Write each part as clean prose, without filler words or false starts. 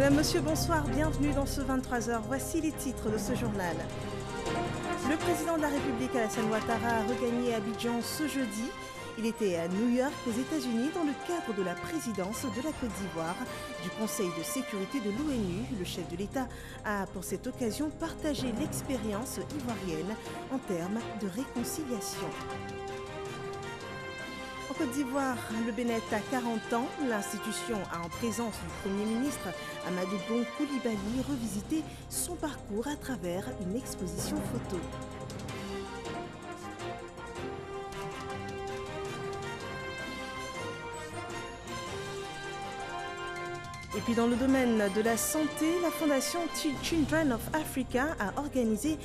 Madame, Monsieur, bonsoir, bienvenue dans ce 23h. Voici les titres de ce journal. Le président de la République, Alassane Ouattara, a regagné Abidjan ce jeudi. Il était à New York, aux États-Unis, dans le cadre de la présidence de la Côte d'Ivoire du Conseil de sécurité de l'ONU. Le chef de l'État a, pour cette occasion, partagé l'expérience ivoirienne en termes de réconciliation. En Côte d'Ivoire, le Bénin a 40 ans. L'institution a, en présence du Premier ministre Amadou Bon Coulibaly, revisité son parcours à travers une exposition photo. Et puis dans le domaine de la santé, la fondation Children of Africa a organisé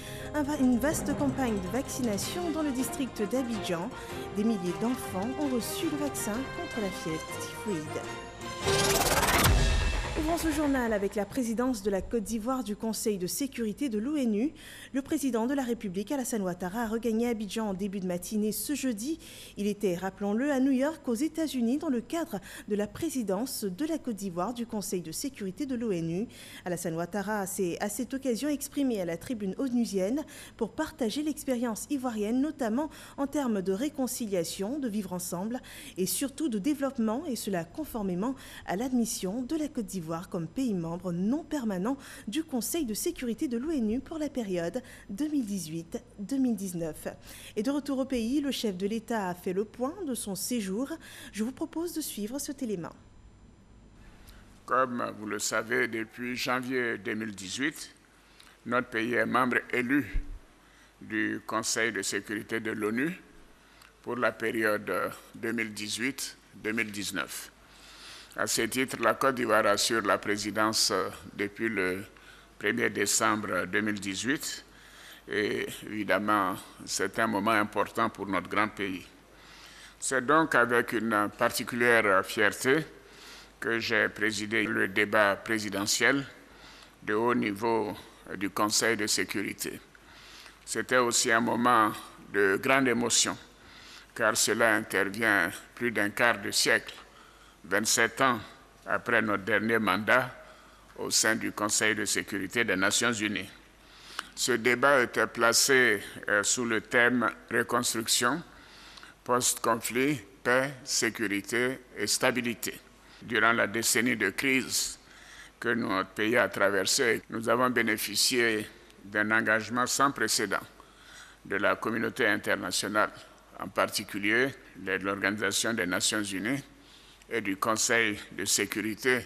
une vaste campagne de vaccination dans le district d'Abidjan. Des milliers d'enfants ont reçu le vaccin contre la fièvre typhoïde. Ouvrons ce journal avec la présidence de la Côte d'Ivoire du Conseil de sécurité de l'ONU. Le président de la République, Alassane Ouattara, a regagné Abidjan en début de matinée ce jeudi. Il était, rappelons-le, à New York, aux États-Unis, dans le cadre de la présidence de la Côte d'Ivoire du Conseil de sécurité de l'ONU. Alassane Ouattara s'est à cette occasion exprimé à la tribune onusienne pour partager l'expérience ivoirienne, notamment en termes de réconciliation, de vivre ensemble et surtout de développement, et cela conformément à l'admission de la Côte d'Ivoire comme pays membre non permanent du Conseil de sécurité de l'ONU pour la période 2018-2019. Et de retour au pays, le chef de l'État a fait le point de son séjour. Je vous propose de suivre ce téléma. Comme vous le savez, depuis janvier 2018, notre pays est membre élu du Conseil de sécurité de l'ONU pour la période 2018-2019. À ce titre, la Côte d'Ivoire assure la présidence depuis le 1er décembre 2018 et évidemment, c'est un moment important pour notre grand pays. C'est donc avec une particulière fierté que j'ai présidé le débat présidentiel de haut niveau du Conseil de sécurité. C'était aussi un moment de grande émotion, car cela intervient plus d'un quart de siècle, 27 ans après notre dernier mandat au sein du Conseil de sécurité des Nations Unies. Ce débat était placé sous le thème « Reconstruction, post-conflit, paix, sécurité et stabilité ». Durant la décennie de crise que notre pays a traversée, nous avons bénéficié d'un engagement sans précédent de la communauté internationale, en particulier de l'Organisation des Nations Unies et du Conseil de sécurité,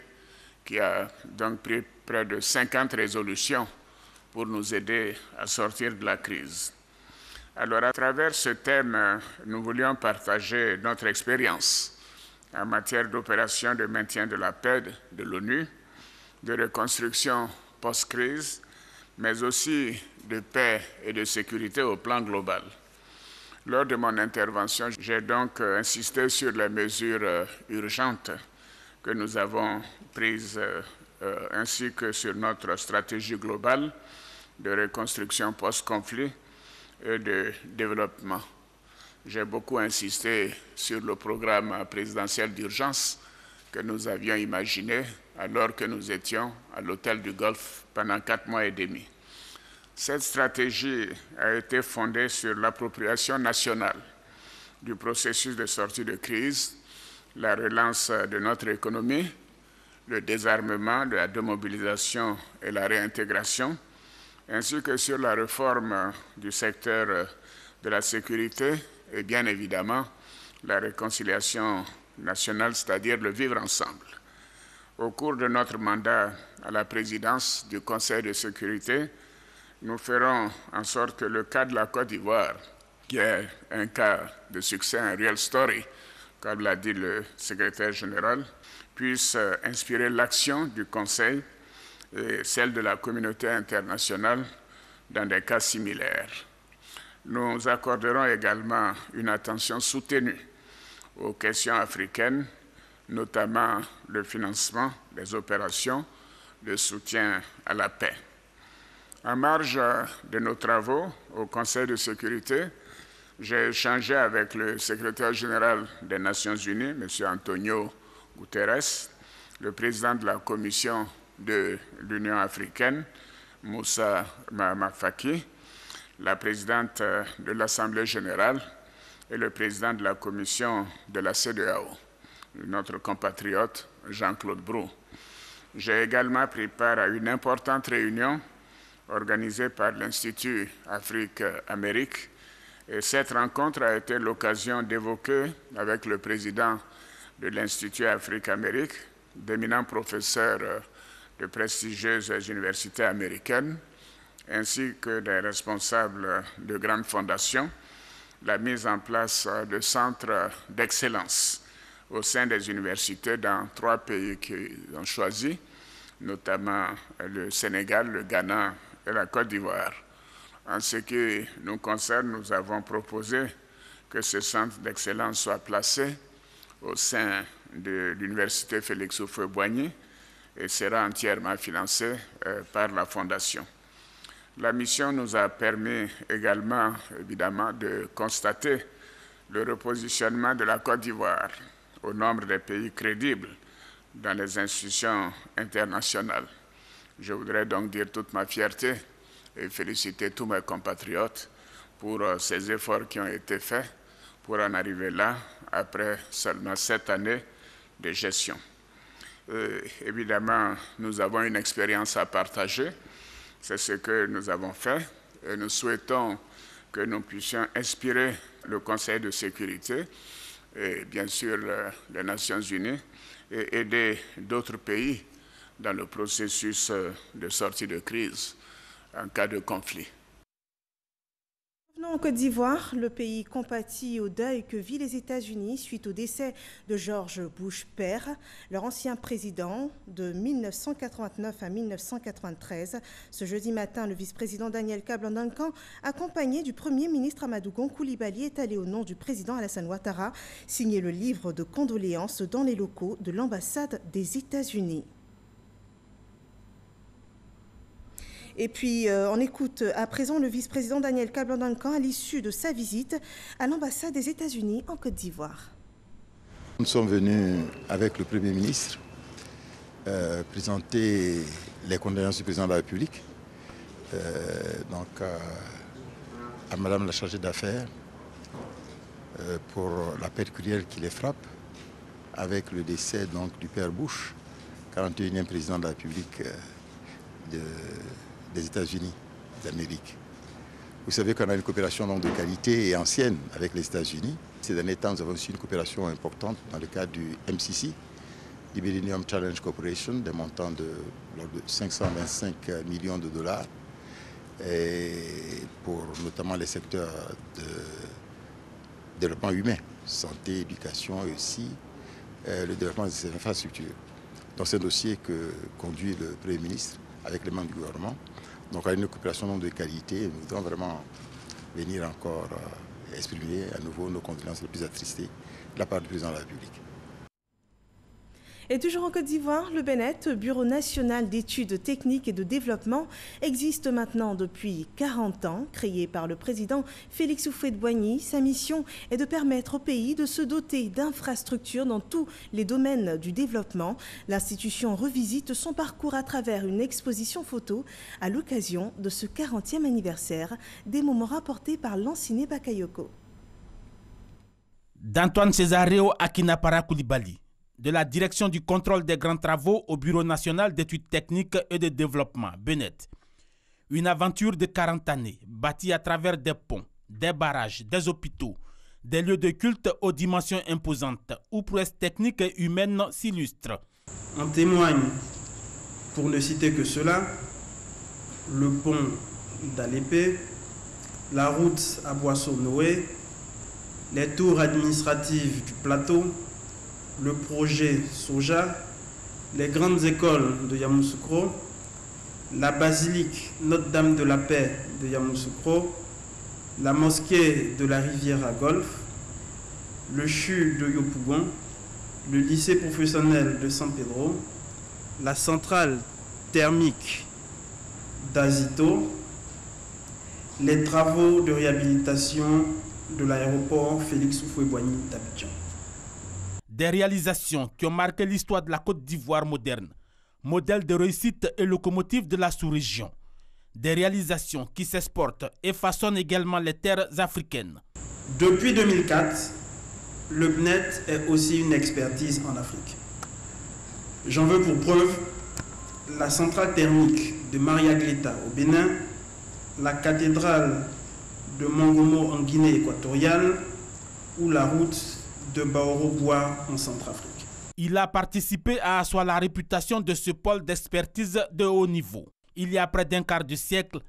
qui a donc pris près de 50 résolutions pour nous aider à sortir de la crise. Alors, à travers ce thème, nous voulions partager notre expérience en matière d'opération de maintien de la paix de l'ONU, de reconstruction post-crise, mais aussi de paix et de sécurité au plan global. Lors de mon intervention, j'ai donc insisté sur les mesures urgentes que nous avons prises, ainsi que sur notre stratégie globale de reconstruction post-conflit et de développement. J'ai beaucoup insisté sur le programme présidentiel d'urgence que nous avions imaginé alors que nous étions à l'hôtel du Golfe pendant 4 mois et demi. Cette stratégie a été fondée sur l'appropriation nationale du processus de sortie de crise, la relance de notre économie, le désarmement, de la démobilisation et la réintégration, ainsi que sur la réforme du secteur de la sécurité et bien évidemment la réconciliation nationale, c'est-à-dire le vivre ensemble. Au cours de notre mandat à la présidence du Conseil de sécurité, nous ferons en sorte que le cas de la Côte d'Ivoire, qui est un cas de succès, un real story, comme l'a dit le secrétaire général, puisse inspirer l'action du Conseil et celle de la communauté internationale dans des cas similaires. Nous accorderons également une attention soutenue aux questions africaines, notamment le financement des opérations de soutien à la paix. En marge de nos travaux au Conseil de sécurité, j'ai échangé avec le secrétaire général des Nations Unies, M. Antonio Guterres, le président de la Commission de l'Union africaine, Moussa Mahamat Faki, la présidente de l'Assemblée générale et le président de la commission de la CEDEAO, notre compatriote Jean-Claude Brou. J'ai également pris part à une importante réunion organisée par l'Institut Afrique-Amérique. Et cette rencontre a été l'occasion d'évoquer avec le président de l'Institut Afrique-Amérique, d'éminents professeurs de prestigieuses universités américaines, ainsi que des responsables de grandes fondations, la mise en place de centres d'excellence au sein des universités dans 3 pays qu'ils ont choisis, notamment le Sénégal, le Ghana et la Côte d'Ivoire. En ce qui nous concerne, nous avons proposé que ce centre d'excellence soit placé au sein de l'Université Félix Houphouët-Boigny et sera entièrement financé par la Fondation. La mission nous a permis également, évidemment, de constater le repositionnement de la Côte d'Ivoire au nombre des pays crédibles dans les institutions internationales. Je voudrais donc dire toute ma fierté et féliciter tous mes compatriotes pour ces efforts qui ont été faits pour en arriver là après seulement 7 années de gestion. Évidemment, nous avons une expérience à partager. C'est ce que nous avons fait et nous souhaitons que nous puissions inspirer le Conseil de sécurité et bien sûr les Nations Unies et aider d'autres pays dans le processus de sortie de crise en cas de conflit. En Côte d'Ivoire, le pays compatit au deuil que vit les États-Unis suite au décès de George Bush père, leur ancien président de 1989 à 1993. Ce jeudi matin, le vice-président Daniel Kablan-Duncan, accompagné du Premier ministre Amadou Gon Coulibaly, est allé au nom du président Alassane Ouattara signer le livre de condoléances dans les locaux de l'ambassade des États-Unis. Et puis, on écoute à présent le vice-président Daniel Kablan-Duncan à l'issue de sa visite à l'ambassade des États-Unis en Côte d'Ivoire. Nous sommes venus avec le Premier ministre présenter les condoléances du président de la République à Madame la chargée d'affaires pour la perte cruelle qui les frappe avec le décès donc, du père Bush, 41e président de la République des États-Unis d'Amérique. Vous savez qu'on a une coopération de qualité et ancienne avec les États-Unis. Ces derniers temps, nous avons aussi une coopération importante dans le cadre du MCC, du Millennium Challenge Corporation, des montants de 525 millions de dollars, et pour notamment les secteurs de développement humain, santé, éducation et aussi le développement de ces infrastructures. Donc c'est un dossier que conduit le Premier ministre avec les membres du gouvernement. Donc, à une coopération de qualité, nous devons vraiment venir encore exprimer à nouveau nos condoléances les plus attristées de la part du président de la République. Et toujours en Côte d'Ivoire, le BNET, Bureau national d'études techniques et de développement, existe maintenant depuis 40 ans. Créé par le président Félix Houphouët-Boigny, sa mission est de permettre au pays de se doter d'infrastructures dans tous les domaines du développement. L'institution revisite son parcours à travers une exposition photo à l'occasion de ce 40e anniversaire. Des moments rapportés par Lanciné Bakayoko. D'Antoine Césareo Akinapara Coulibaly, de la direction du contrôle des grands travaux au Bureau national d'études techniques et de développement, BNET. Une aventure de 40 années, bâtie à travers des ponts, des barrages, des hôpitaux, des lieux de culte aux dimensions imposantes, où prouesses techniques et humaines s'illustrent. En témoigne, pour ne citer que cela, le pont d'Alépé, la route à Boisseau-Noé, les tours administratives du plateau, le projet Soja, les grandes écoles de Yamoussoukro, la basilique Notre-Dame de la Paix de Yamoussoukro, la mosquée de la Rivière à Golfe, le CHU de Yopougon, le lycée professionnel de San Pedro, la centrale thermique d'Azito, les travaux de réhabilitation de l'aéroport Félix Houphouët-Boigny d'Abidjan. Des réalisations qui ont marqué l'histoire de la Côte d'Ivoire moderne, modèle de réussite et locomotive de la sous-région. Des réalisations qui s'exportent et façonnent également les terres africaines. Depuis 2004, le BNET est aussi une expertise en Afrique. J'en veux pour preuve la centrale thermique de Maria-Gleta au Bénin, la cathédrale de Mongomo en Guinée équatoriale ou la route de Baoro-Bois en Centrafrique. Il a participé à asseoir la réputation de ce pôle d'expertise de haut niveau. Il y a près d'un quart de siècle,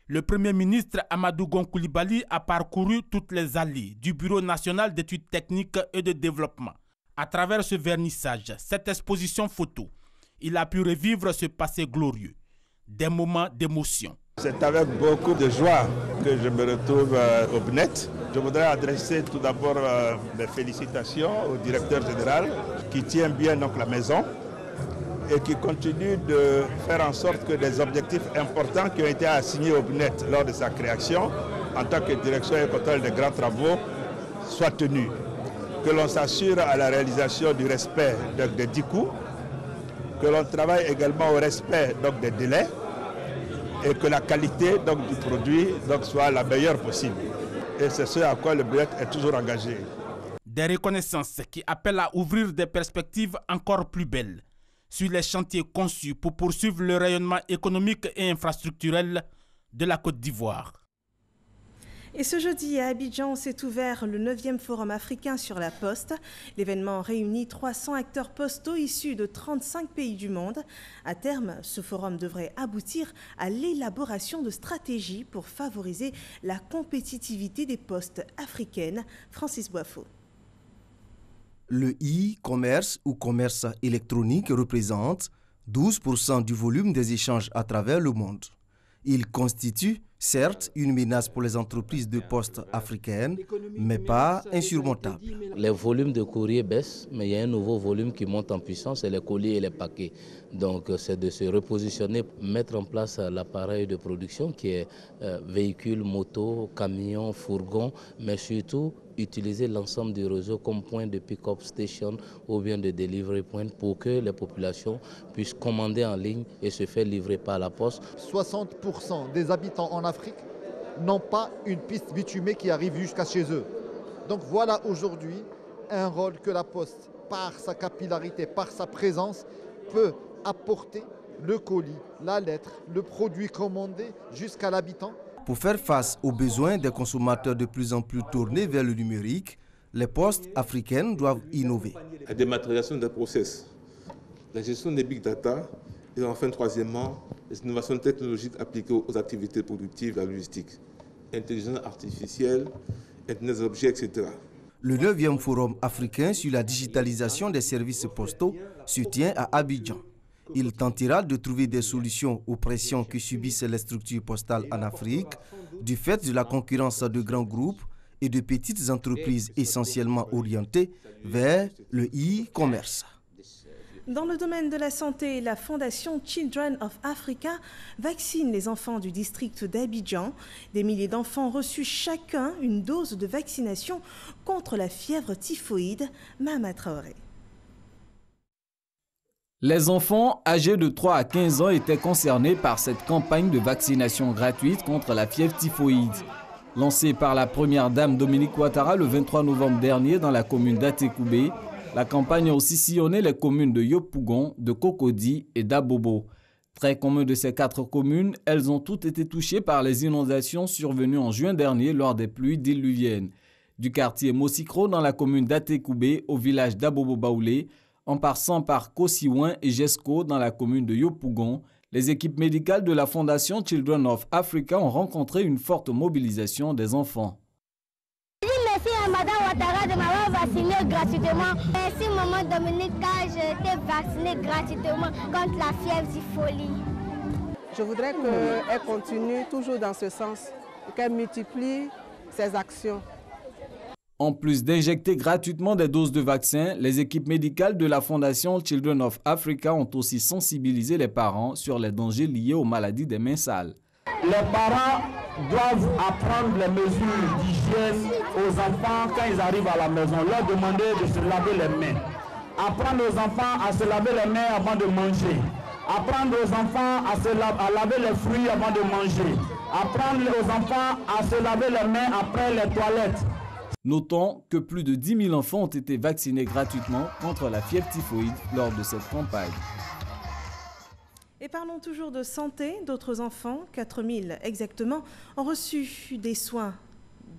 le Premier ministre Amadou Gon Coulibaly a parcouru toutes les allées du Bureau national d'études techniques et de développement. À travers ce vernissage, cette exposition photo, il a pu revivre ce passé glorieux, des moments d'émotion. C'est avec beaucoup de joie que je me retrouve au BNET. Je voudrais adresser tout d'abord mes félicitations au directeur général qui tient bien donc la maison et qui continue de faire en sorte que des objectifs importants qui ont été assignés au BNET lors de sa création en tant que direction et contrôle des grands travaux soient tenus. Que l'on s'assure à la réalisation du respect des 10 coûts, que l'on travaille également au respect donc, des délais et que la qualité donc, du produit donc, soit la meilleure possible. Et c'est ce à quoi le BNET est toujours engagé. Des reconnaissances qui appellent à ouvrir des perspectives encore plus belles sur les chantiers conçus pour poursuivre le rayonnement économique et infrastructurel de la Côte d'Ivoire. Et ce jeudi, à Abidjan, s'est ouvert le 9e Forum africain sur la poste. L'événement réunit 300 acteurs postaux issus de 35 pays du monde. À terme, ce forum devrait aboutir à l'élaboration de stratégies pour favoriser la compétitivité des postes africaines. Francis Boifo. Le e-commerce ou commerce électronique représente 12% du volume des échanges à travers le monde. Il constitue certes une menace pour les entreprises de poste africaines, mais pas insurmontable. Les volumes de courrier baissent, mais il y a un nouveau volume qui monte en puissance, c'est les colis et les paquets. Donc c'est de se repositionner, mettre en place l'appareil de production qui est véhicule, moto, camion, fourgon, mais surtout utiliser l'ensemble du réseau comme point de pick-up station ou bien de delivery point pour que les populations puissent commander en ligne et se faire livrer par la poste. 60% des habitants en Afrique n'ont pas une piste bitumée qui arrive jusqu'à chez eux. Donc voilà aujourd'hui un rôle que la Poste, par sa capillarité, par sa présence, peut apporter le colis, la lettre, le produit commandé jusqu'à l'habitant. Pour faire face aux besoins des consommateurs de plus en plus tournés vers le numérique, les postes africaines doivent innover. La dématérialisation des process, la gestion des big data et enfin troisièmement, les innovations technologiques appliquées aux activités productives et à la logistique, intelligence artificielle, Internet des objets, etc. Le 9e Forum africain sur la digitalisation des services postaux se tient à Abidjan. Il tentera de trouver des solutions aux pressions que subissent les structures postales en Afrique du fait de la concurrence de grands groupes et de petites entreprises essentiellement orientées vers le e-commerce. Dans le domaine de la santé, la fondation Children of Africa vaccine les enfants du district d'Abidjan. Des milliers d'enfants ont reçu chacun une dose de vaccination contre la fièvre typhoïde. Mahama Traoré. Les enfants âgés de 3 à 15 ans étaient concernés par cette campagne de vaccination gratuite contre la fièvre typhoïde. Lancée par la première dame Dominique Ouattara le 23 novembre dernier dans la commune d'Atekoubé, la campagne a aussi sillonné les communes de Yopougon, de Cocody et d'Abobo. Très commun de ces 4 communes, elles ont toutes été touchées par les inondations survenues en juin dernier lors des pluies diluviennes. Du quartier Mosikro dans la commune d'Atekoubé au village d'Abobo-Baoulé, en passant par Kosiouin et Jesco dans la commune de Yopougon, les équipes médicales de la fondation Children of Africa ont rencontré une forte mobilisation des enfants. Merci à Madame Ouattara de m'avoir vacciné gratuitement. Merci Maman Dominique car j'ai été vaccinée gratuitement contre la fièvre typhoïde. Je voudrais qu'elle continue toujours dans ce sens et qu'elle multiplie ses actions. En plus d'injecter gratuitement des doses de vaccins, les équipes médicales de la fondation Children of Africa ont aussi sensibilisé les parents sur les dangers liés aux maladies des mains sales. Les parents doivent apprendre les mesures d'hygiène aux enfants quand ils arrivent à la maison. Leur demander de se laver les mains. Apprendre aux enfants à se laver les mains avant de manger. apprendre aux enfants à laver les fruits avant de manger, apprendre aux enfants à se laver les mains après les toilettes. Notons que plus de 10 000 enfants ont été vaccinés gratuitement contre la fièvre typhoïde lors de cette campagne. Et parlons toujours de santé. D'autres enfants, 4 000 exactement, ont reçu des soins.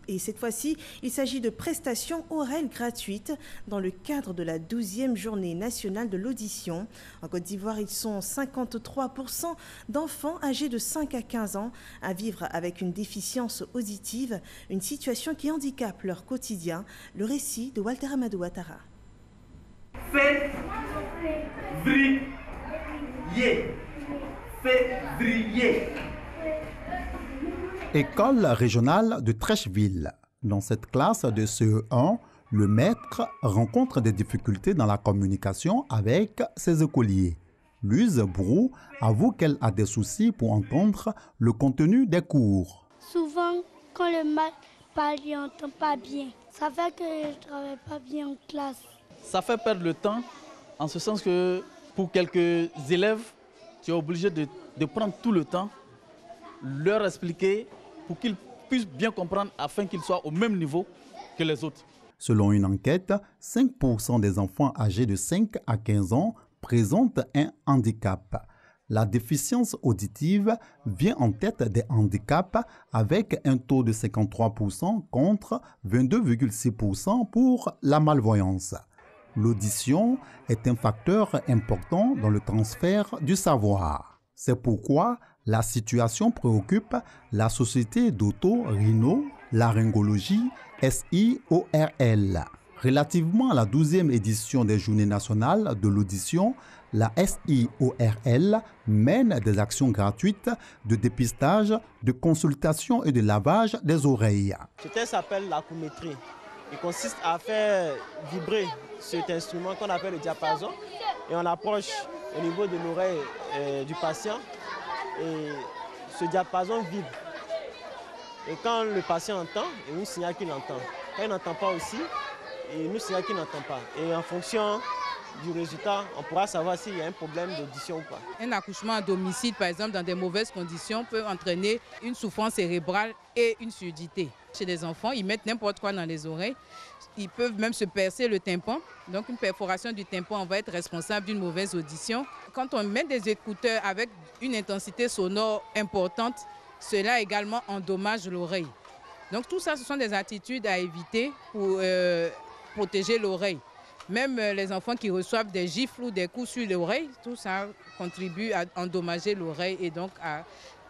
Et cette fois-ci, il s'agit de prestations orales gratuites dans le cadre de la 12e journée nationale de l'audition. En Côte d'Ivoire, ils sont 53% d'enfants âgés de 5 à 15 ans à vivre avec une déficience auditive, une situation qui handicape leur quotidien. Le récit de Walter Amadou Ouattara. Février. École régionale de Trècheville. Dans cette classe de CE1, le maître rencontre des difficultés dans la communication avec ses écoliers. Luz Brou avoue qu'elle a des soucis pour entendre le contenu des cours. Souvent, quand le maître parle, il n'entend pas bien. Ça fait que je ne travaille pas bien en classe. Ça fait perdre le temps, en ce sens que pour quelques élèves, tu es obligé de prendre tout le temps, leur expliquer pour qu'ils puissent bien comprendre afin qu'ils soient au même niveau que les autres. Selon une enquête, 5% des enfants âgés de 5 à 15 ans présentent un handicap. La déficience auditive vient en tête des handicaps avec un taux de 53% contre 22,6% pour la malvoyance. L'audition est un facteur important dans le transfert du savoir. C'est pourquoi la situation préoccupe la Société d'auto-rhino-laryngologie SIORL. Relativement à la 12e édition des Journées nationales de l'audition, la SIORL mène des actions gratuites de dépistage, de consultation et de lavage des oreilles. Ce test s'appelle l'acumétrie. Il consiste à faire vibrer cet instrument qu'on appelle le diapason et on approche au niveau de l'oreille du patient et ce diapason vibre. Et quand le patient entend, il nous signale qu'il entend. Quand il n'entend pas aussi, il nous signale qu'il n'entend pas. Et en fonction du résultat, on pourra savoir s'il y a un problème d'audition ou pas. Un accouchement à domicile, par exemple, dans des mauvaises conditions, peut entraîner une souffrance cérébrale et une surdité. Chez les enfants, ils mettent n'importe quoi dans les oreilles. Ils peuvent même se percer le tympan. Donc une perforation du tympan, on va être responsable d'une mauvaise audition. Quand on met des écouteurs avec une intensité sonore importante, cela également endommage l'oreille. Donc tout ça, ce sont des attitudes à éviter pour protéger l'oreille. Même les enfants qui reçoivent des gifles ou des coups sur l'oreille, tout ça contribue à endommager l'oreille et donc à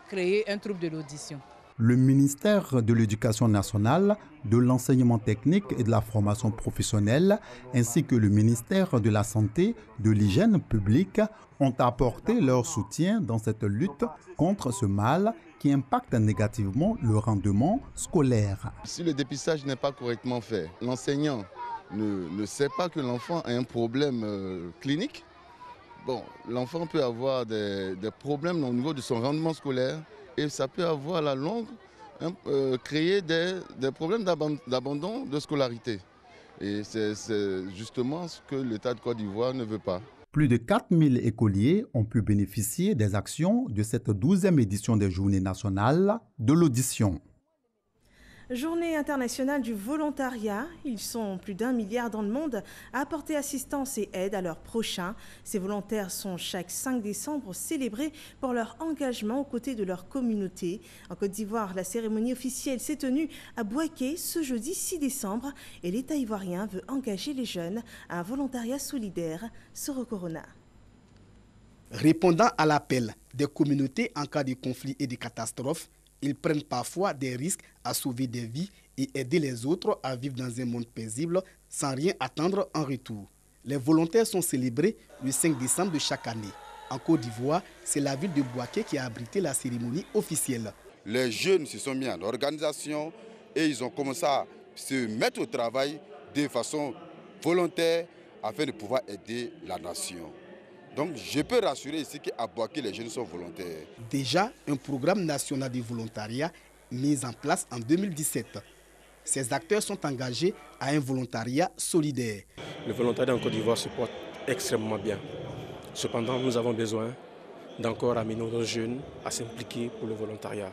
créer un trouble de l'audition. Le ministère de l'Éducation nationale, de l'enseignement technique et de la formation professionnelle, ainsi que le ministère de la Santé, de l'Hygiène publique, ont apporté leur soutien dans cette lutte contre ce mal qui impacte négativement le rendement scolaire. Si le dépistage n'est pas correctement fait, l'enseignant ne sait pas que l'enfant a un problème clinique. Bon, l'enfant peut avoir des problèmes au niveau de son rendement scolaire. Et ça peut avoir à la longue créer des problèmes d'abandon de scolarité. Et c'est justement ce que l'État de Côte d'Ivoire ne veut pas. Plus de 4000 écoliers ont pu bénéficier des actions de cette 12e édition des Journées nationales de l'audition. Journée internationale du volontariat. Ils sont plus d'1 milliard dans le monde à apporter assistance et aide à leurs prochains. Ces volontaires sont chaque 5 décembre célébrés pour leur engagement aux côtés de leur communauté. En Côte d'Ivoire, la cérémonie officielle s'est tenue à Bouaké ce jeudi 6 décembre et l'État ivoirien veut engager les jeunes à un volontariat solidaire. Soro Corona. Répondant à l'appel des communautés en cas de conflit et de catastrophe, ils prennent parfois des risques à sauver des vies et aider les autres à vivre dans un monde paisible sans rien attendre en retour. Les volontaires sont célébrés le 5 décembre de chaque année. En Côte d'Ivoire, c'est la ville de Bouaké qui a abrité la cérémonie officielle. Les jeunes se sont mis en organisation et ils ont commencé à se mettre au travail de façon volontaire afin de pouvoir aider la nation. Donc je peux rassurer ici qu'à Bouaké, les jeunes sont volontaires. Déjà, un programme national de volontariat mis en place en 2017. Ces acteurs sont engagés à un volontariat solidaire. Le volontariat en Côte d'Ivoire se porte extrêmement bien. Cependant, nous avons besoin d'encore amener nos jeunes à s'impliquer pour le volontariat.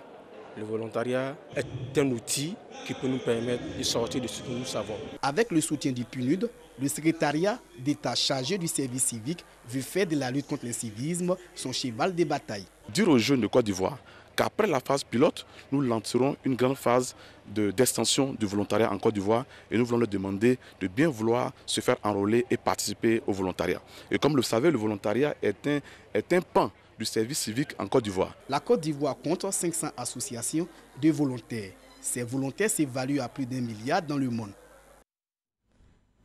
Le volontariat est un outil qui peut nous permettre de sortir de ce que nous savons. Avec le soutien du PNUD, le secrétariat d'État chargé du service civique veut faire de la lutte contre l'incivisme son cheval de bataille. Dire aux jeunes de Côte d'Ivoire qu'après la phase pilote, nous lancerons une grande phase d'extension du volontariat en Côte d'Ivoire et nous voulons leur demander de bien vouloir se faire enrôler et participer au volontariat. Et comme vous le savez, le volontariat est un pan du service civique en Côte d'Ivoire. La Côte d'Ivoire compte 500 associations de volontaires. Ces volontaires s'évaluent à plus d'1 milliard dans le monde.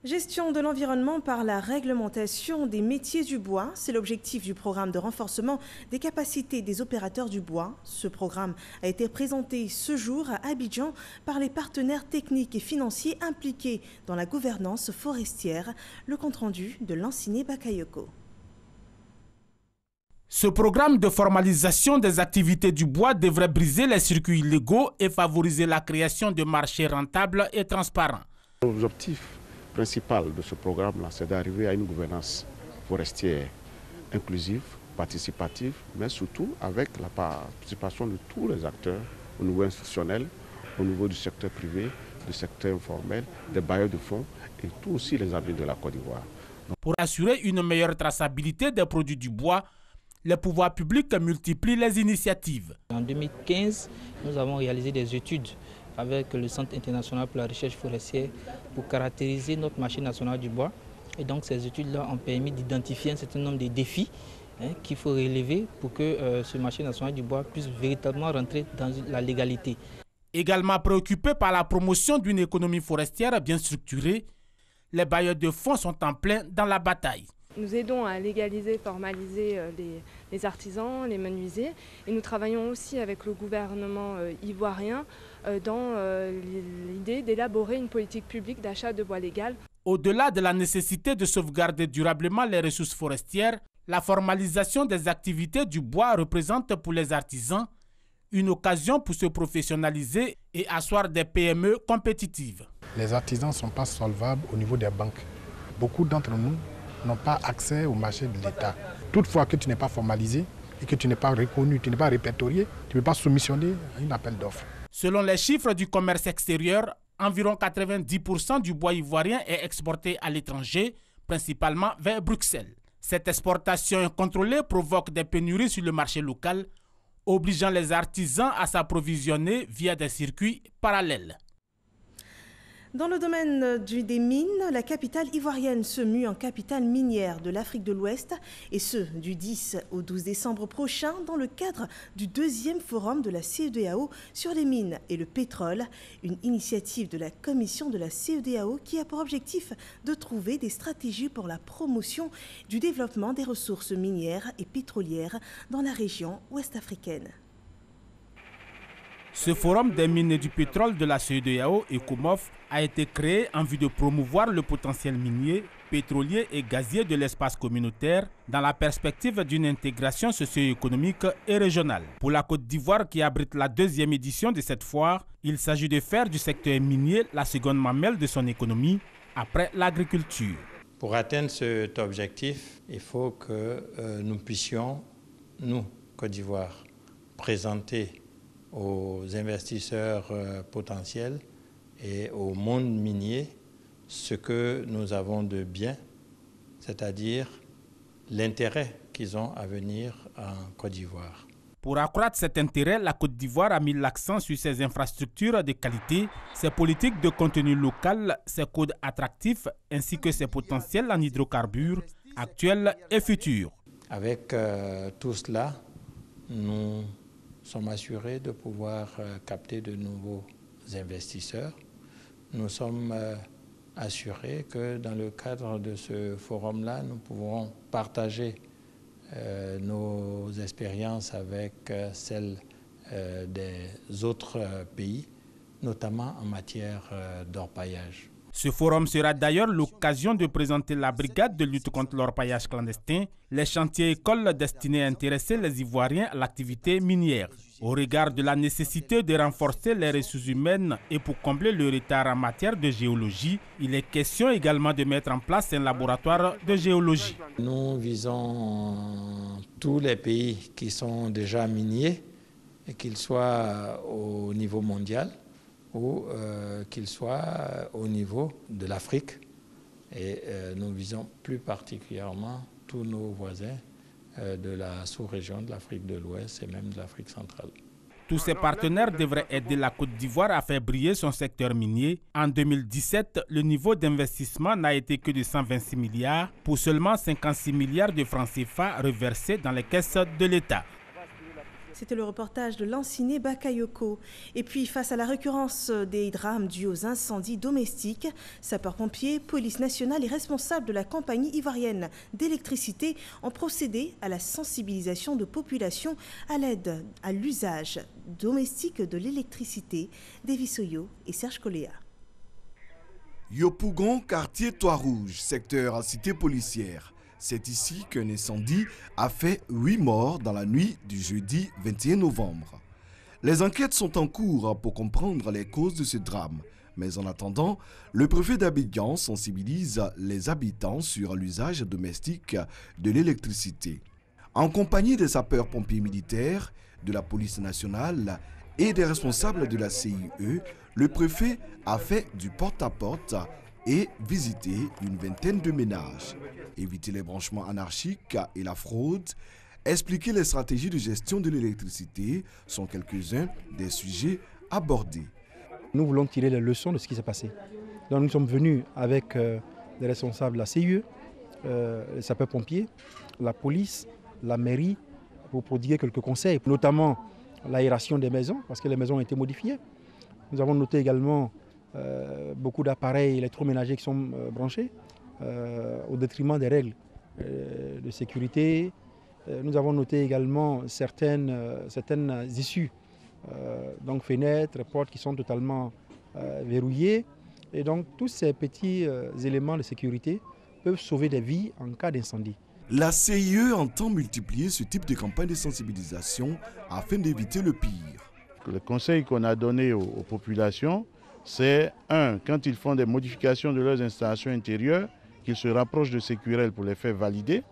Gestion de l'environnement par la réglementation des métiers du bois, c'est l'objectif du programme de renforcement des capacités des opérateurs du bois. Ce programme a été présenté ce jour à Abidjan par les partenaires techniques et financiers impliqués dans la gouvernance forestière. Le compte-rendu de Lanciné Bakayoko. Ce programme de formalisation des activités du bois devrait briser les circuits illégaux et favoriser la création de marchés rentables et transparents. L'objectif principal de ce programme-là, c'est d'arriver à une gouvernance forestière inclusive, participative, mais surtout avec la participation de tous les acteurs au niveau institutionnel, au niveau du secteur privé, du secteur informel, des bailleurs de fonds et tous aussi les amis de la Côte d'Ivoire. Pour assurer une meilleure traçabilité des produits du bois, les pouvoirs publics multiplient les initiatives. En 2015, nous avons réalisé des études avec le Centre international pour la recherche forestière pour caractériser notre marché national du bois. Et donc ces études-là ont permis d'identifier un certain nombre de défis qu'il faut relever pour que ce marché national du bois puisse véritablement rentrer dans la légalité. Également préoccupés par la promotion d'une économie forestière bien structurée, les bailleurs de fonds sont en plein dans la bataille. Nous aidons à légaliser, formaliser les artisans, les menuisiers et nous travaillons aussi avec le gouvernement ivoirien dans l'idée d'élaborer une politique publique d'achat de bois légal. Au-delà de la nécessité de sauvegarder durablement les ressources forestières, la formalisation des activités du bois représente pour les artisans une occasion pour se professionnaliser et asseoir des PME compétitives. Les artisans ne sont pas solvables au niveau des banques. Beaucoup d'entre nous n'ont pas accès au marché de l'État. Toutefois que tu n'es pas formalisé et que tu n'es pas reconnu, tu n'es pas répertorié, tu ne peux pas soumissionner à un appel d'offres. Selon les chiffres du commerce extérieur, environ 90% du bois ivoirien est exporté à l'étranger, principalement vers Bruxelles. Cette exportation incontrôlée provoque des pénuries sur le marché local, obligeant les artisans à s'approvisionner via des circuits parallèles. Dans le domaine des mines, la capitale ivoirienne se mue en capitale minière de l'Afrique de l'Ouest, et ce, du 10 au 12 décembre prochain, dans le cadre du 2e forum de la CEDEAO sur les mines et le pétrole, une initiative de la commission de la CEDEAO qui a pour objectif de trouver des stratégies pour la promotion du développement des ressources minières et pétrolières dans la région ouest-africaine. Ce forum des mines et du pétrole de la CEDEAO et COMOF a été créé en vue de promouvoir le potentiel minier, pétrolier et gazier de l'espace communautaire dans la perspective d'une intégration socio-économique et régionale. Pour la Côte d'Ivoire qui abrite la 2e édition de cette foire, il s'agit de faire du secteur minier la seconde mamelle de son économie après l'agriculture. Pour atteindre cet objectif, il faut que nous puissions, nous, Côte d'Ivoire, présenter aux investisseurs potentiels et au monde minier ce que nous avons de bien, c'est-à-dire l'intérêt qu'ils ont à venir en Côte d'Ivoire. Pour accroître cet intérêt, la Côte d'Ivoire a mis l'accent sur ses infrastructures de qualité, ses politiques de contenu local, ses codes attractifs ainsi que ses potentiels en hydrocarbures actuels et futurs. Avec tout cela, nous sommes assurés de pouvoir capter de nouveaux investisseurs. Nous sommes assurés que dans le cadre de ce forum-là, nous pourrons partager nos expériences avec celles des autres pays, notamment en matière d'orpaillage. Ce forum sera d'ailleurs l'occasion de présenter la brigade de lutte contre l'orpaillage clandestin, les chantiers écoles destinés à intéresser les Ivoiriens à l'activité minière. Au regard de la nécessité de renforcer les ressources humaines et pour combler le retard en matière de géologie, il est question également de mettre en place un laboratoire de géologie. Nous visons tous les pays qui sont déjà miniers, et qu'ils soient au niveau mondial ou qu'ils soient au niveau de l'Afrique. Et nous visons plus particulièrement tous nos voisins de la sous-région de l'Afrique de l'Ouest et même de l'Afrique centrale. Tous ces partenaires devraient aider la Côte d'Ivoire à faire briller son secteur minier. En 2017, le niveau d'investissement n'a été que de 126 milliards pour seulement 56 milliards de francs CFA reversés dans les caisses de l'État. C'était le reportage de Lanciné Bakayoko. Et puis, face à la récurrence des drames dus aux incendies domestiques, sapeurs-pompiers, police nationale et responsables de la compagnie ivoirienne d'électricité ont procédé à la sensibilisation de population à l'aide à l'usage domestique de l'électricité. Davis Oyo et Serge Coléa. Yopougon, quartier Toit-Rouge, secteur à cité policière. C'est ici qu'un incendie a fait 8 morts dans la nuit du jeudi 21 novembre. Les enquêtes sont en cours pour comprendre les causes de ce drame. Mais en attendant, le préfet d'Abidjan sensibilise les habitants sur l'usage domestique de l'électricité. En compagnie des sapeurs-pompiers militaires, de la police nationale et des responsables de la CIE, le préfet a fait du porte-à-porte et visité une vingtaine de ménages. Éviter les branchements anarchiques et la fraude, expliquer les stratégies de gestion de l'électricité sont quelques-uns des sujets abordés. Nous voulons tirer les leçons de ce qui s'est passé. Donc nous sommes venus avec les responsables de la CIE, les sapeurs-pompiers, la police, la mairie, pour prodiguer quelques conseils, notamment l'aération des maisons, parce que les maisons ont été modifiées. Nous avons noté également beaucoup d'appareils électroménagers qui sont branchés au détriment des règles de sécurité. Nous avons noté également certaines issues, donc fenêtres, portes qui sont totalement verrouillées. Et donc tous ces petits éléments de sécurité peuvent sauver des vies en cas d'incendie. La CIE entend multiplier ce type de campagne de sensibilisation afin d'éviter le pire. Le conseil qu'on a donné aux populations, c'est quand ils font des modifications de leurs installations intérieures, qu'ils se rapprochent de Sécurel pour les faire valider.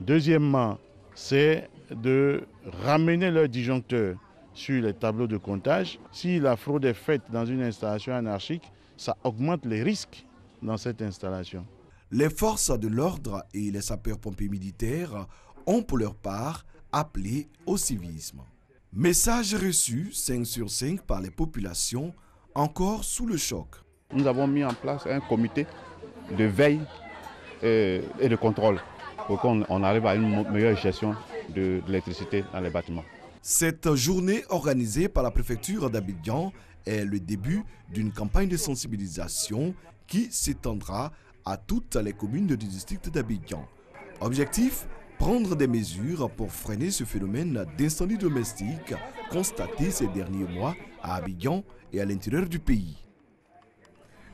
Deuxièmement, c'est de ramener leurs disjoncteurs sur les tableaux de comptage. Si la fraude est faite dans une installation anarchique, ça augmente les risques dans cette installation. Les forces de l'ordre et les sapeurs-pompiers militaires ont pour leur part appelé au civisme. Message reçu 5 sur 5 par les populations encore sous le choc. Nous avons mis en place un comité de veille et de contrôle pour qu'on arrive à une meilleure gestion de l'électricité dans les bâtiments. Cette journée organisée par la préfecture d'Abidjan est le début d'une campagne de sensibilisation qui s'étendra à toutes les communes du district d'Abidjan. Objectif, prendre des mesures pour freiner ce phénomène d'incendie domestique constaté ces derniers mois à Abidjan et à l'intérieur du pays.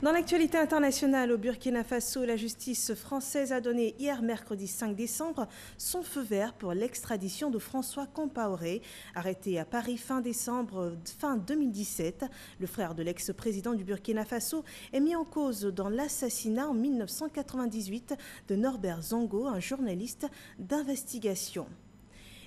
Dans l'actualité internationale, au Burkina Faso, la justice française a donné hier mercredi 5 décembre son feu vert pour l'extradition de François Compaoré, arrêté à Paris fin 2017. Le frère de l'ex-président du Burkina Faso est mis en cause dans l'assassinat en 1998 de Norbert Zongo, un journaliste d'investigation.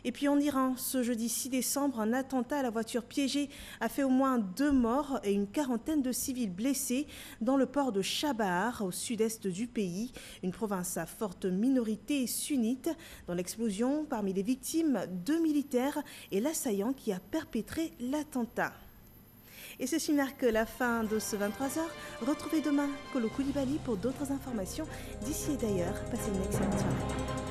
Et puis en Iran, ce jeudi 6 décembre, un attentat à la voiture piégée a fait au moins 2 morts et une quarantaine de civils blessés dans le port de Chabahar, au sud-est du pays, une province à forte minorité sunnite. Dans l'explosion, parmi les victimes, 2 militaires et l'assaillant qui a perpétré l'attentat. Et ceci marque la fin de ce 23h. Retrouvez demain Kolo Koulibaly pour d'autres informations. D'ici et d'ailleurs, passez une excellente soirée.